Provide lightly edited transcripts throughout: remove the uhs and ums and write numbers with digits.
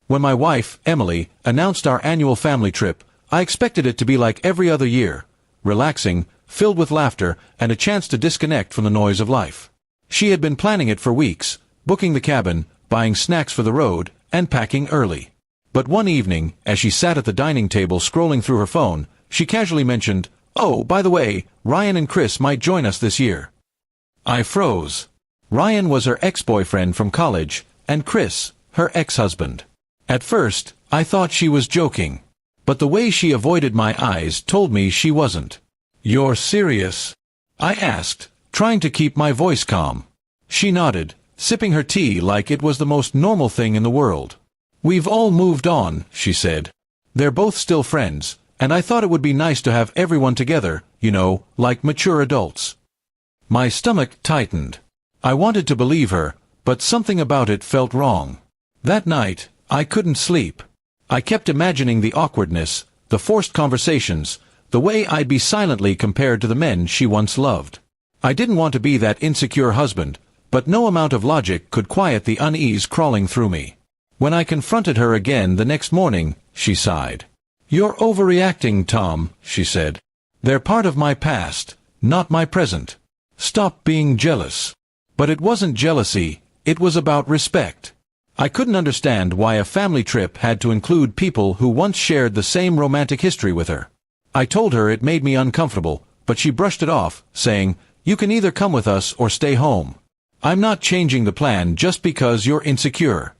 When my wife, Emily, announced our annual family trip, I expected it to be like every other year, relaxing, filled with laughter, and a chance to disconnect from the noise of life. She had been planning it for weeks, booking the cabin, buying snacks for the road, and packing early. But one evening, as she sat at the dining table scrolling through her phone, she casually mentioned, "Oh, by the way, Ryan and Chris might join us this year." I froze. Ryan was her ex-boyfriend from college, and Chris, her ex-husband. At first, I thought she was joking. But the way she avoided my eyes told me she wasn't. "You're serious?" I asked, trying to keep my voice calm. She nodded, sipping her tea like it was the most normal thing in the world. "We've all moved on," she said. "They're both still friends, and I thought it would be nice to have everyone together, you know, like mature adults." My stomach tightened. I wanted to believe her, but something about it felt wrong. That night, I couldn't sleep. I kept imagining the awkwardness, the forced conversations, the way I'd be silently compared to the men she once loved. I didn't want to be that insecure husband, but no amount of logic could quiet the unease crawling through me. When I confronted her again the next morning, she sighed. "You're overreacting, Tom," she said. "They're part of my past, not my present. Stop being jealous." But it wasn't jealousy, it was about respect. I couldn't understand why a family trip had to include people who once shared the same romantic history with her. I told her it made me uncomfortable, but she brushed it off, saying, "You can either come with us or stay home. I'm not changing the plan just because you're insecure."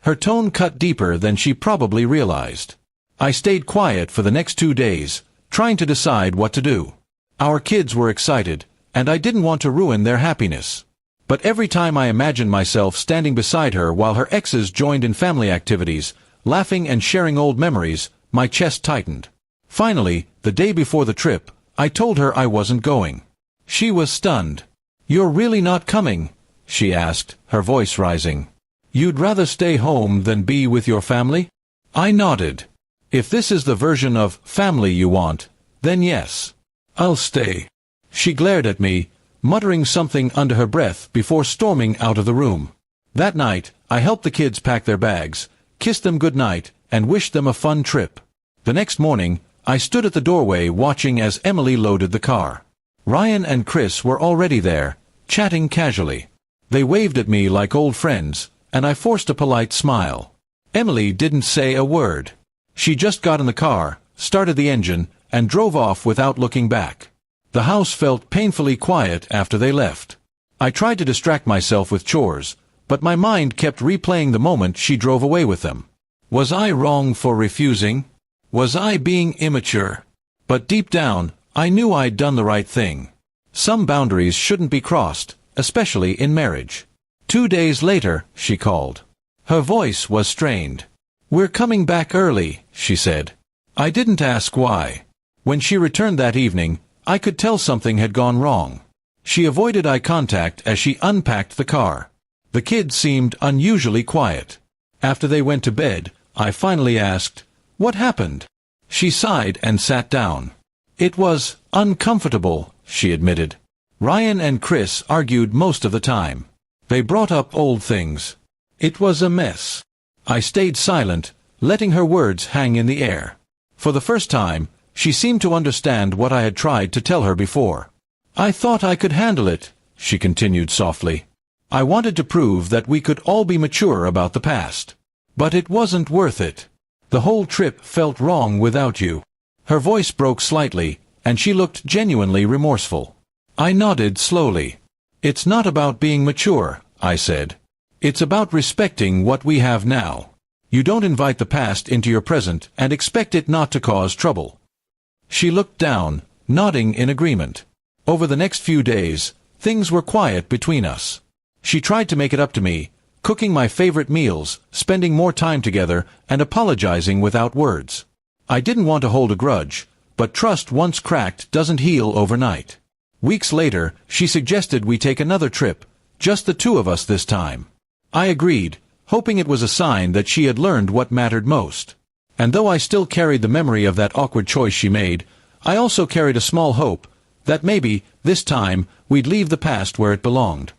Her tone cut deeper than she probably realized. I stayed quiet for the next 2 days, trying to decide what to do. Our kids were excited, and I didn't want to ruin their happiness. But every time I imagined myself standing beside her while her exes joined in family activities, laughing and sharing old memories, my chest tightened. Finally, the day before the trip, I told her I wasn't going. She was stunned. "You're really not coming?" she asked, her voice rising. "You'd rather stay home than be with your family?" I nodded. "If this is the version of family you want, then yes. I'll stay." She glared at me, muttering something under her breath before storming out of the room. That night, I helped the kids pack their bags, kissed them good night, and wished them a fun trip. The next morning, I stood at the doorway watching as Emily loaded the car. Ryan and Chris were already there, chatting casually. They waved at me like old friends, and I forced a polite smile. Emily didn't say a word. She just got in the car, started the engine, and drove off without looking back. The house felt painfully quiet after they left. I tried to distract myself with chores, but my mind kept replaying the moment she drove away with them. Was I wrong for refusing? Was I being immature? But deep down, I knew I'd done the right thing. Some boundaries shouldn't be crossed, especially in marriage. 2 days later, she called. Her voice was strained. "We're coming back early," she said. I didn't ask why. When she returned that evening, I could tell something had gone wrong. She avoided eye contact as she unpacked the car. The kids seemed unusually quiet. After they went to bed, I finally asked, "What happened?" She sighed and sat down. "It was uncomfortable," she admitted. "Ryan and Chris argued most of the time. They brought up old things. It was a mess." I stayed silent, letting her words hang in the air. For the first time, she seemed to understand what I had tried to tell her before. "I thought I could handle it," she continued softly. "I wanted to prove that we could all be mature about the past. But it wasn't worth it. The whole trip felt wrong without you." Her voice broke slightly, and she looked genuinely remorseful. I nodded slowly. "It's not about being mature," I said. "It's about respecting what we have now. You don't invite the past into your present and expect it not to cause trouble." She looked down, nodding in agreement. Over the next few days, things were quiet between us. She tried to make it up to me, cooking my favorite meals, spending more time together, and apologizing without words. I didn't want to hold a grudge, but trust once cracked doesn't heal overnight. Weeks later, she suggested we take another trip, just the two of us this time. I agreed, hoping it was a sign that she had learned what mattered most. And though I still carried the memory of that awkward choice she made, I also carried a small hope that maybe, this time, we'd leave the past where it belonged.